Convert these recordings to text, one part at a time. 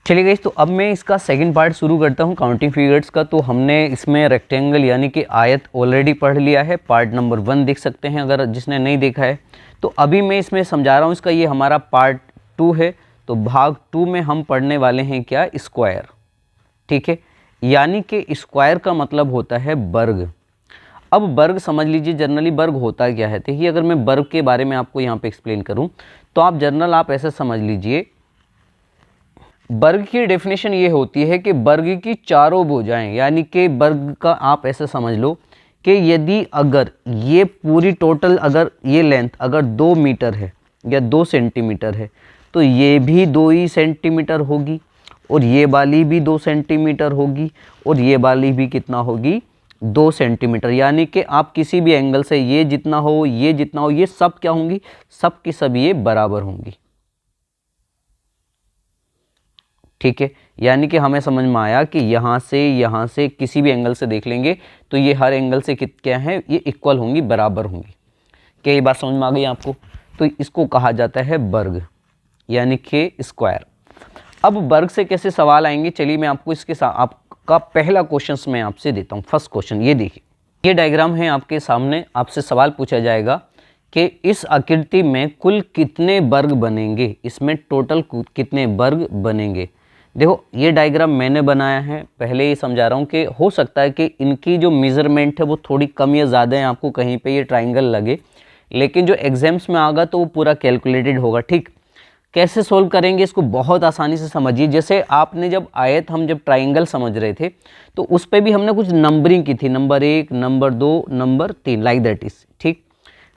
चलिए गाइस, तो अब मैं इसका सेकंड पार्ट शुरू करता हूँ काउंटिंग फिगर्स का। तो हमने इसमें रेक्टेंगल यानी कि आयत ऑलरेडी पढ़ लिया है, पार्ट नंबर 1 देख सकते हैं अगर जिसने नहीं देखा है। तो अभी मैं इसमें समझा रहा हूँ इसका, ये हमारा पार्ट 2 है। तो भाग 2 में हम पढ़ने वाले हैं क्या, स्क्वायर। ठीक है, यानी कि स्क्वायर का मतलब होता है वर्ग। अब वर्ग समझ लीजिए, जनरली वर्ग होता क्या है। देखिए, अगर मैं वर्ग के बारे में आपको यहाँ पे एक्सप्लेन करूँ तो आप ऐसे समझ लीजिए, वर्ग की डेफिनेशन ये होती है कि वर्ग की चारों भुजाएं, यानी कि वर्ग का आप ऐसे समझ लो कि यदि अगर ये पूरी टोटल, अगर ये लेंथ अगर 2 मीटर है या 2 सेंटीमीटर है, तो ये भी 2 ही सेंटीमीटर होगी, और ये वाली भी 2 सेंटीमीटर होगी, और ये वाली भी कितना होगी, 2 सेंटीमीटर। यानी कि आप किसी भी एंगल से ये जितना हो, ये जितना हो, ये सब क्या होंगी, सब की सब ये बराबर होंगी। ठीक है, यानी कि हमें समझ में आया कि यहाँ से किसी भी एंगल से देख लेंगे तो ये हर एंगल से क्या है, ये इक्वल होंगी, बराबर होंगी। क्या ये बात समझ में आ गई आपको? तो इसको कहा जाता है वर्ग, यानी कि स्क्वायर। अब वर्ग से कैसे सवाल आएंगे, चलिए मैं आपको इसके साथ आपका पहला क्वेश्चन मैं आपसे देता हूँ। फर्स्ट क्वेश्चन ये देखिए, ये डायग्राम है आपके सामने। आपसे सवाल पूछा जाएगा कि इस आकृति में कुल कितने वर्ग बनेंगे, इसमें टोटल कितने वर्ग बनेंगे। देखो, ये डायग्राम मैंने बनाया है, पहले ही समझा रहा हूँ कि हो सकता है कि इनकी जो मेज़रमेंट है वो थोड़ी कम या ज़्यादा है, आपको कहीं पे ये ट्राइंगल लगे, लेकिन जो एग्जाम्स में आगा तो वो पूरा कैलकुलेटेड होगा। ठीक, कैसे सोल्व करेंगे इसको, बहुत आसानी से समझिए। जैसे आपने जब आयत, हम जब ट्राइंगल समझ रहे थे तो उस पर भी हमने कुछ नंबरिंग की थी, number 1, number 2, number 3, like that is. ठीक,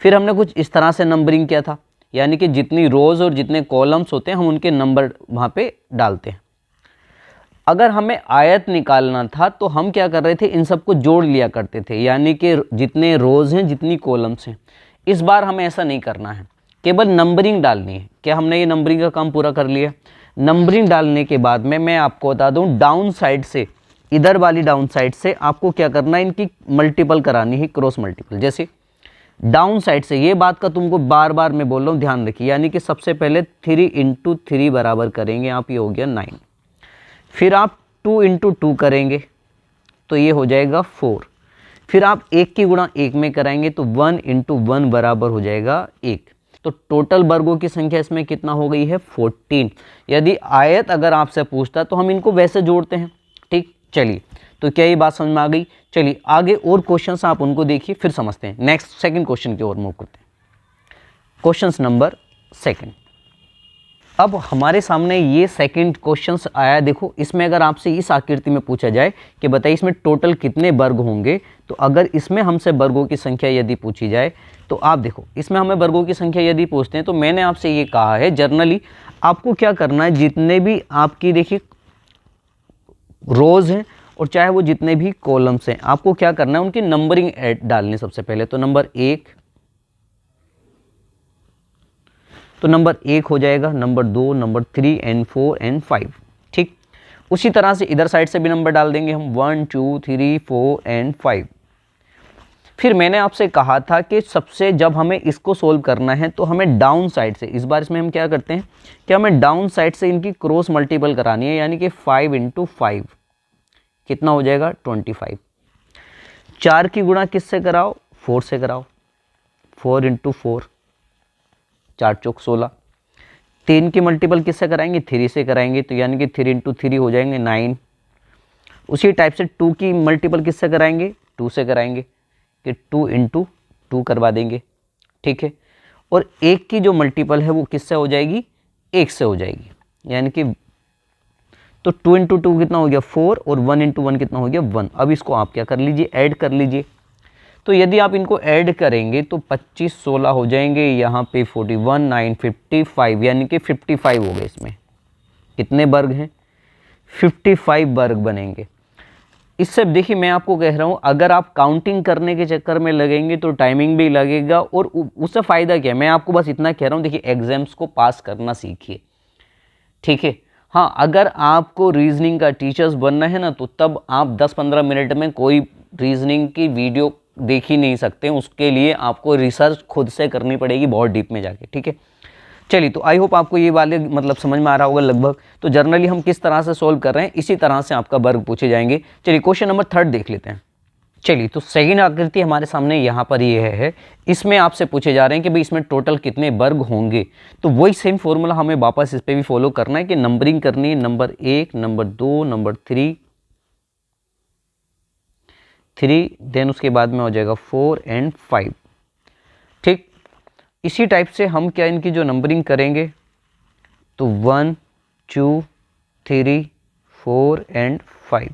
फिर हमने कुछ इस तरह से नंबरिंग किया था, यानी कि जितनी रोज़ और जितने कॉलम्स होते हैं हम उनके नंबर वहाँ पे डालते हैं। अगर हमें आयत निकालना था तो हम क्या कर रहे थे, इन सबको जोड़ लिया करते थे, यानी कि जितने रोज़ हैं जितनी कॉलम्स हैं। इस बार हमें ऐसा नहीं करना है, केवल नंबरिंग डालनी है। क्या हमने ये नंबरिंग का काम पूरा कर लिया? नंबरिंग डालने के बाद में मैं आपको बता दूं, डाउन साइड से, इधर वाली डाउन साइड से आपको क्या करना है, इनकी मल्टीपल करानी है, क्रॉस मल्टीपल। जैसे डाउन साइड से, ये बात का तुमको बार बार मैं बोल रहा हूँ, ध्यान रखिए। यानी कि सबसे पहले 3 × 3 बराबर करेंगे आप, ये हो गया 9। फिर आप 2 × 2 करेंगे तो ये हो जाएगा 4। फिर आप 1 की गुणा 1 में कराएंगे तो 1 × 1 बराबर हो जाएगा 1। तो टोटल वर्गों की संख्या इसमें कितना हो गई है, 14। यदि आयत अगर आपसे पूछता तो हम इनको वैसे जोड़ते हैं। ठीक, चलिए, तो क्या ये बात समझ में आ गई? चलिए आगे और क्वेश्चंस आप उनको देखिए, फिर समझते हैं। नेक्स्ट सेकंड क्वेश्चन की ओर मूव करते हैं। Question number 2। अब हमारे सामने ये सेकंड क्वेश्चंस आया। देखो, इसमें अगर आपसे इस आकृति में पूछा जाए कि बताइए इसमें टोटल कितने वर्ग होंगे, तो अगर इसमें हमसे वर्गों की संख्या यदि पूछी जाए तो आप देखो, इसमें हमें वर्गों की संख्या यदि पूछते हैं तो मैंने आपसे ये कहा है, जर्नली आपको क्या करना है, जितने भी आपकी देखिए रोज़ हैं और चाहे वो जितने भी कॉलम्स हैं, आपको क्या करना है, उनकी नंबरिंग डालनी सबसे पहले। तो नंबर 1, तो नंबर 1 हो जाएगा, नंबर 2, नंबर 3 एंड 4 एंड 5। ठीक, उसी तरह से इधर साइड से भी नंबर डाल देंगे हम, 1, 2, 3, 4 एंड 5। फिर मैंने आपसे कहा था कि सबसे जब हमें इसको सोल्व करना है तो हमें डाउन साइड से, इस बार इसमें हम क्या करते हैं कि हमें डाउन साइड से इनकी क्रॉस मल्टीपल करानी है, यानी कि 5 × 5 कितना हो जाएगा, 25। 4 की गुणा किससे कराओ, 4 से कराओ, 4 × 4, 4 चौक 16। 3 की मल्टीपल किससे कराएंगे, 3 से कराएंगे, तो यानी कि 3 × 3 हो जाएंगे 9। उसी टाइप से 2 की मल्टीपल किससे कराएंगे, 2 से कराएंगे, कि 2 × 2 करवा देंगे। ठीक है, और 1 की जो मल्टीपल है वो किससे हो जाएगी, 1 से हो जाएगी, यानी कि तो 2 × 2 कितना हो गया, 4, और 1 × 1 कितना हो गया, 1। अब इसको आप क्या कर लीजिए, ऐड कर लीजिए। तो यदि आप इनको ऐड करेंगे तो 25, 16 हो जाएंगे, यहाँ पे 41, 9, 55, यानी कि 55 हो गए। इसमें कितने वर्ग हैं, 55 वर्ग बनेंगे। इससे देखिए, मैं आपको कह रहा हूँ, अगर आप काउंटिंग करने के चक्कर में लगेंगे तो टाइमिंग भी लगेगा, और उससे फ़ायदा क्या है, मैं आपको बस इतना कह रहा हूँ, देखिए एग्जाम्स को पास करना सीखिए। ठीक है, हाँ, अगर आपको रीजनिंग का टीचर्स बनना है ना, तो तब आप 10-15 मिनट में कोई रीजनिंग की वीडियो देख ही नहीं सकते। उसके लिए आपको रिसर्च खुद से करनी पड़ेगी, बहुत डीप में जाके। ठीक है, चलिए, तो आई होप आपको ये वाले मतलब समझ में आ रहा होगा लगभग। तो जनरली हम किस तरह से सोल्व कर रहे हैं, इसी तरह से आपका वर्ग पूछे जाएंगे। चलिए क्वेश्चन नंबर 3 देख लेते हैं। चलिए, तो सेकंड आकृति हमारे सामने यहाँ पर ये है। इसमें आपसे पूछे जा रहे हैं कि भाई इसमें टोटल कितने वर्ग होंगे। तो वही सेम फॉर्मूला हमें वापस इस पर भी फॉलो करना है कि नंबरिंग करनी है, नंबर 1, नंबर 2, नंबर 3, देन उसके बाद में हो जाएगा 4 एंड 5। ठीक, इसी टाइप से हम क्या इनकी जो नंबरिंग करेंगे तो 1, 2, 3, 4 एंड 5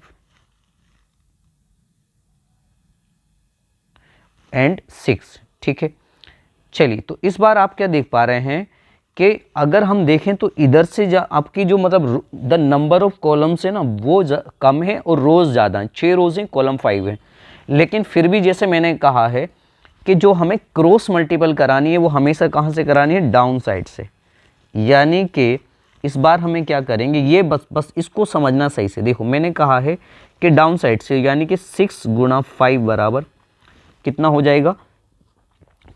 एंड 6। ठीक है, चलिए, तो इस बार आप क्या देख पा रहे हैं कि अगर हम देखें तो इधर से आपकी जो मतलब द नंबर ऑफ कॉलम्स है ना वो कम है और रोज़ ज़्यादा हैं। 6 रोज़ हैं, कॉलम 5 है। लेकिन फिर भी जैसे मैंने कहा है कि जो हमें क्रॉस मल्टीपल करानी है वो हमेशा कहाँ से करानी है, डाउन साइड से। यानी कि इस बार हमें क्या करेंगे, ये बस इसको समझना सही से। देखो मैंने कहा है कि डाउन साइड से, यानी कि 6 गुणा 5 बराबर कितना हो जाएगा,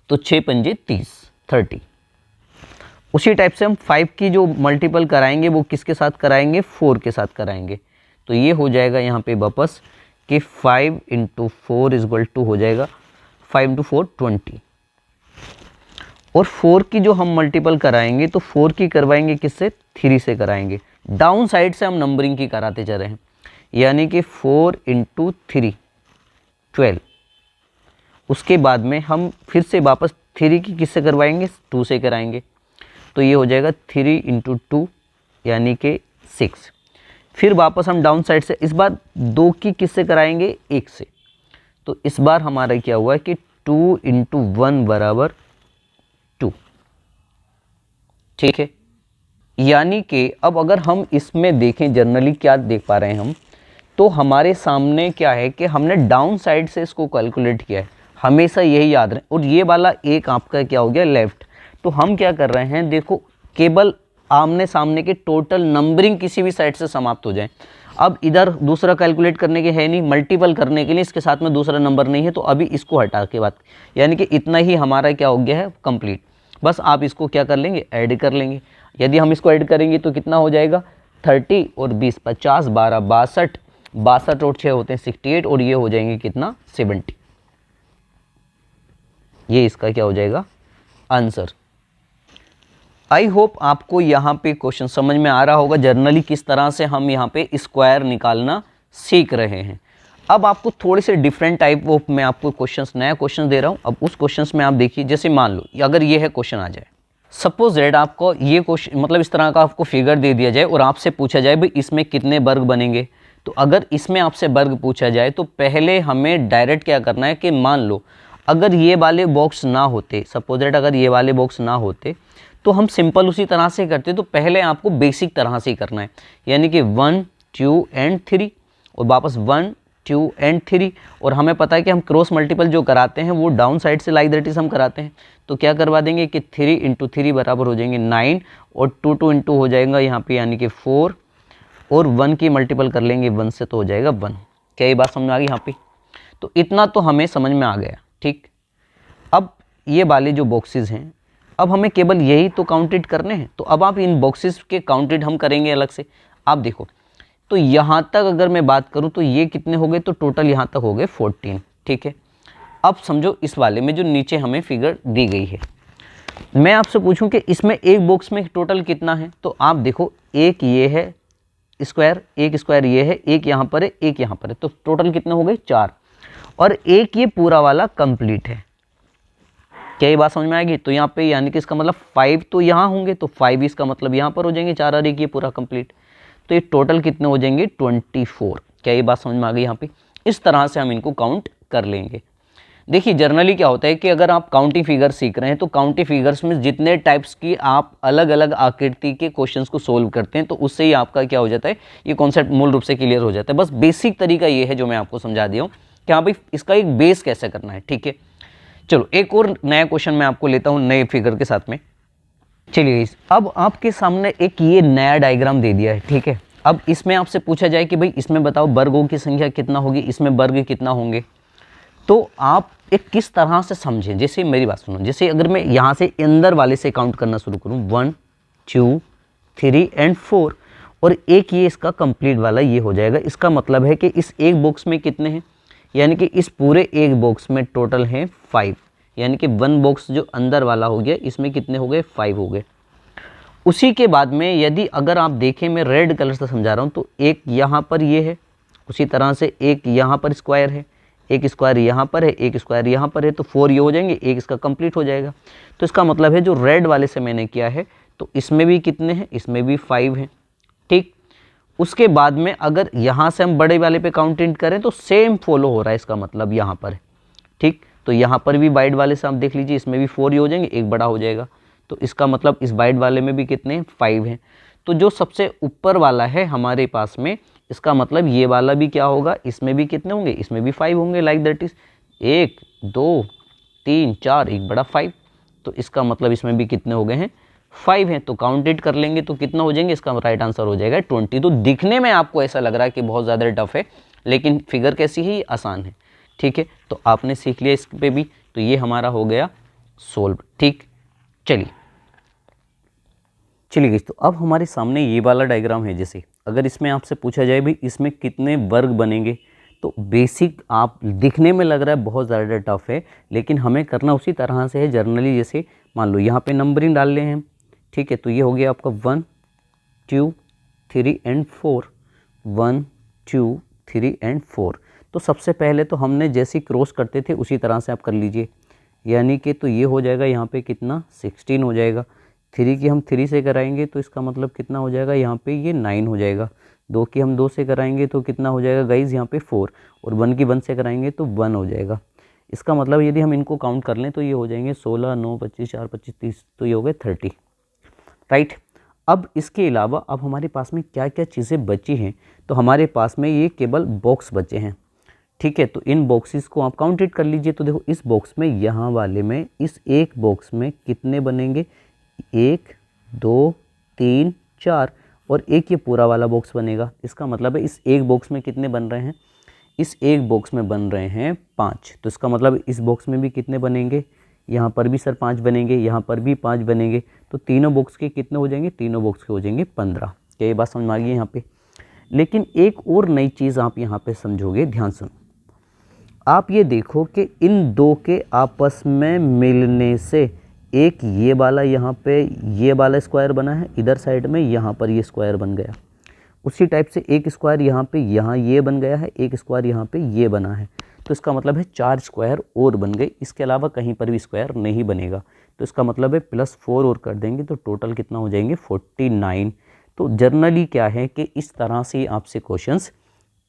तो 6 पंजे 30। उसी टाइप से हम 5 की जो मल्टीपल कराएंगे वो किसके साथ कराएंगे, 4 के साथ कराएंगे। तो ये हो जाएगा यहाँ पे वापस कि 5 × 4 = हो जाएगा 5 × 4 20। और 4 की जो हम मल्टीपल कराएंगे तो 4 की करवाएंगे किससे, 3 से कराएंगे। डाउन साइड से हम नंबरिंग की कराते चल रहे हैं, यानी कि 4 × 3 12। उसके बाद में हम फिर से वापस 3 की किससे करवाएंगे, 2 से कराएंगे। तो ये हो जाएगा 3 × 2 यानी कि 6। फिर वापस हम डाउन साइड से इस बार 2 की किससे कराएंगे, 1 से। तो इस बार हमारा क्या हुआ है कि 2 × 1 बराबर 2। ठीक है, यानी कि अब अगर हम इसमें देखें जनरली क्या देख पा रहे हैं हम, तो हमारे सामने क्या है कि हमने डाउन साइड से इसको कैलकुलेट किया है। हमेशा यही याद रहे। और ये वाला एक आपका क्या हो गया, लेफ्ट। तो हम क्या कर रहे हैं, देखो केवल आमने सामने के टोटल नंबरिंग किसी भी साइड से समाप्त हो जाए। अब इधर दूसरा कैलकुलेट करने के है नहीं, मल्टीपल करने के लिए इसके साथ में दूसरा नंबर नहीं है, तो अभी इसको हटा के बात, यानी कि इतना ही हमारा क्या हो गया है, कंप्लीट। बस आप इसको क्या कर लेंगे, ऐड कर लेंगे। यदि हम इसको ऐड करेंगे तो कितना हो जाएगा, 30 और 20 50 12 62, 62 और 6 होते हैं 68, और ये हो जाएंगे कितना, 70। ये इसका क्या हो जाएगा, आंसर। आई होप आपको यहाँ पे क्वेश्चन समझ में आ रहा होगा जनरली किस तरह से हम यहाँ पे स्क्वायर निकालना सीख रहे हैं। अब आपको थोड़े से डिफरेंट टाइप ऑफ मैं आपको क्वेश्चंस, नया क्वेश्चन दे रहा हूँ। अब उस क्वेश्चंस में आप देखिए, जैसे मान लो अगर ये है क्वेश्चन आ जाए, सपोज दैट आपको ये क्वेश्चन मतलब इस तरह का आपको फिगर दे दिया जाए और आपसे पूछा जाए भाई इसमें कितने वर्ग बनेंगे। तो अगर इसमें आपसे वर्ग पूछा जाए तो पहले हमें डायरेक्ट क्या करना है कि मान लो अगर ये वाले बॉक्स ना होते, सपोज दैट अगर ये वाले बॉक्स ना होते तो हम सिंपल उसी तरह से करते। तो पहले आपको बेसिक तरह से ही करना है, यानी कि 1 2 एंड 3 और वापस 1 2 एंड 3। और हमें पता है कि हम क्रॉस मल्टीपल जो कराते हैं वो डाउन साइड से लाइक दैट इज हम कराते हैं। तो क्या करवा देंगे कि 3 × 3 बराबर हो जाएंगे 9, और 2 2 × हो जाएगा यहाँ पे यानी कि 4, और 1 की मल्टीपल कर लेंगे 1 से तो हो जाएगा 1। क्या ये बात समझ में आ गई यहाँ पे? तो इतना तो हमें समझ में आ गया। ठीक, अब ये वाले जो बॉक्सेस हैं, अब हमें केवल यही तो काउंटेड करने हैं। तो अब आप इन बॉक्सेस के काउंटेड हम करेंगे अलग से। आप देखो, तो यहाँ तक अगर मैं बात करूँ तो ये कितने हो गए, तो टोटल यहाँ तक हो गए 14। ठीक है, अब समझो इस वाले में जो नीचे हमें फिगर दी गई है, मैं आपसे पूछूं कि इसमें एक बॉक्स में टोटल कितना है। तो आप देखो, एक ये है स्क्वायर, एक स्क्वायर ये है, एक यहाँ पर है, एक यहाँ पर है, तो टोटल कितने हो गए 4, और एक ये पूरा वाला कंप्लीट है। क्या ये बात समझ में आएगी? तो यहाँ पे यानी कि इसका मतलब 5 तो यहाँ होंगे, तो 5 इसका मतलब यहाँ पर हो जाएंगे 4 और 1 ये पूरा कंप्लीट। तो ये टोटल कितने हो जाएंगे 24। क्या ये बात समझ में आ गई? यहाँ पे इस तरह से हम इनको काउंट कर लेंगे। देखिए जनरली क्या होता है कि अगर आप काउंटिंग फिगर सीख रहे हैं तो काउंटिंग फिगर्स में जितने टाइप्स की आप अलग अलग आकृति के क्वेश्चंस को सोल्व करते हैं तो उससे ही आपका क्या हो जाता है, ये कॉन्सेप्ट मूल रूप से क्लियर हो जाता है। बस बेसिक तरीका ये है जो मैं आपको समझा दिया हूँ कि हाँ भाई इसका एक बेस कैसे करना है। ठीक है, चलो एक और नया क्वेश्चन मैं आपको लेता हूँ नए फिगर के साथ में। चलिए अब आपके सामने एक ये नया डायग्राम दे दिया है। ठीक है, अब इसमें आपसे पूछा जाए कि भाई इसमें बताओ वर्गों की संख्या कितना होगी, इसमें वर्ग कितना होंगे। तो आप एक किस तरह से समझें, जैसे मेरी बात सुनो, जैसे अगर मैं यहाँ से अंदर वाले से काउंट करना शुरू करूँ 1 2 3 एंड 4 और एक ये इसका कंप्लीट वाला ये हो जाएगा। इसका मतलब है कि इस एक बॉक्स में कितने हैं, यानी कि इस पूरे एक बॉक्स में टोटल हैं 5, यानी कि 1 बॉक्स जो अंदर वाला हो गया इसमें कितने हो गए 5 हो गए। उसी के बाद में यदि अगर आप देखें, मैं रेड कलर से समझा रहा हूँ, तो एक यहाँ पर ये है, उसी तरह से एक यहाँ पर स्क्वायर है, एक स्क्वायर यहाँ पर है, एक स्क्वायर यहाँ पर है, तो 4 ये हो जाएंगे, एक इसका कंप्लीट हो जाएगा। तो इसका मतलब है जो रेड वाले से मैंने किया है तो इसमें भी कितने हैं, इसमें भी 5 हैं, ठीक। उसके बाद में अगर यहाँ से हम बड़े वाले पे काउंटिंग करें तो सेम फॉलो हो रहा है, इसका मतलब यहाँ पर है, ठीक। तो यहाँ पर भी बाइट वाले से आप देख लीजिए, इसमें भी 4 ही हो जाएंगे, एक बड़ा हो जाएगा। तो इसका मतलब इस बाइट वाले में भी कितने हैं 5 हैं। तो जो सबसे ऊपर वाला है हमारे पास में, इसका मतलब ये वाला भी क्या होगा, इसमें भी कितने होंगे, इसमें भी 5 होंगे, लाइक दैट इज 1 2 3 4, एक बड़ा 5। तो इसका मतलब इसमें भी कितने हो गए हैं 5 हैं। तो काउंटेड कर लेंगे तो कितना हो जाएंगे, इसका राइट आंसर हो जाएगा 20। तो दिखने में आपको ऐसा लग रहा है कि बहुत ज़्यादा टफ है, लेकिन फिगर कैसी है, आसान है, ठीक है। तो आपने सीख लिया इस पे भी, तो ये हमारा हो गया सोल्व, ठीक। चलिए गई, तो अब हमारे सामने ये वाला डायग्राम है। जैसे अगर इसमें आपसे पूछा जाए भाई इसमें कितने वर्ग बनेंगे, तो बेसिक आप दिखने में लग रहा है बहुत ज़्यादा टफ है, लेकिन हमें करना उसी तरह से है जनरली। जैसे मान लो यहाँ पे नंबरिंग डाल रहे हैं, ठीक है, तो ये हो गया आपका 1 2 3 एंड 4, 1 2 3 एंड 4। तो सबसे पहले तो हमने जैसे क्रॉस करते थे उसी तरह से आप कर लीजिए, यानी कि तो ये हो जाएगा यहाँ पे कितना 16 हो जाएगा। 3 की हम 3 से कराएंगे तो इसका मतलब कितना हो जाएगा, यहाँ पे ये 9 हो जाएगा। 2 की हम 2 से कराएंगे तो कितना हो जाएगा गाइज, यहाँ पे 4, और 1 की 1 से कराएंगे तो 1 हो जाएगा। इसका मतलब यदि हम इनको काउंट कर लें तो ये हो जाएंगे 16 9 25 4 25 30, तो ये हो गए 30, राइट। अब इसके अलावा अब हमारे पास में क्या क्या चीज़ें बची हैं, तो हमारे पास में ये केवल बॉक्स बचे हैं, ठीक है। तो इन बॉक्सेस को आप काउंटेड कर लीजिए। तो देखो इस बॉक्स में, यहाँ वाले में, इस एक बॉक्स में कितने बनेंगे, 1 2 3 4, और एक ये पूरा वाला बॉक्स बनेगा। इसका मतलब है इस एक बॉक्स में कितने बन रहे हैं, इस एक बॉक्स में बन रहे हैं 5। तो इसका मतलब इस बॉक्स में भी कितने बनेंगे, यहाँ पर भी सर 5 बनेंगे, यहाँ पर भी 5 बनेंगे। तो तीनों बॉक्स के कितने हो जाएंगे, तीनों बॉक्स के हो जाएंगे 15। क्या ये बात समझ में आ गई यहाँ पे। लेकिन एक और नई चीज़ आप यहाँ पे समझोगे, ध्यान सुनो। आप ये देखो कि इन दो के आपस में मिलने से एक ये वाला यहाँ पे ये वाला स्क्वायर बना है, इधर साइड में यहाँ पर ये स्क्वायर बन गया। उसी टाइप से एक स्क्वायर यहाँ पे यहाँ ये बन गया है, एक स्क्वायर यहाँ पे ये बना है। तो इसका मतलब है 4 स्क्वायर और बन गए, इसके अलावा कहीं पर भी स्क्वायर नहीं बनेगा। तो इसका मतलब है +4 और कर देंगे तो टोटल कितना हो जाएंगे 49। तो जनरली क्या है कि इस तरह से आपसे क्वेश्चंस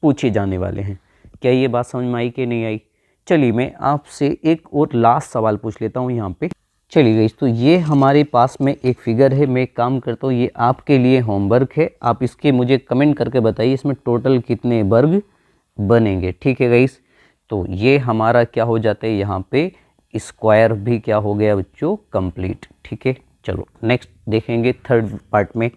पूछे जाने वाले हैं। क्या ये बात समझ में आई कि नहीं आई। चलिए मैं आपसे एक और लास्ट सवाल पूछ लेता हूँ यहाँ पे। चलिए गाइस, तो ये हमारे पास में एक फिगर है, मैं एक काम करता हूँ, ये आपके लिए होमवर्क है, आप इसके मुझे कमेंट करके बताइए इसमें टोटल कितने वर्ग बनेंगे, ठीक है गाइस। तो ये हमारा क्या हो जाता है, यहाँ पे स्क्वायर भी क्या हो गया बच्चों, कंप्लीट, ठीक है। चलो नेक्स्ट देखेंगे थर्ड पार्ट में।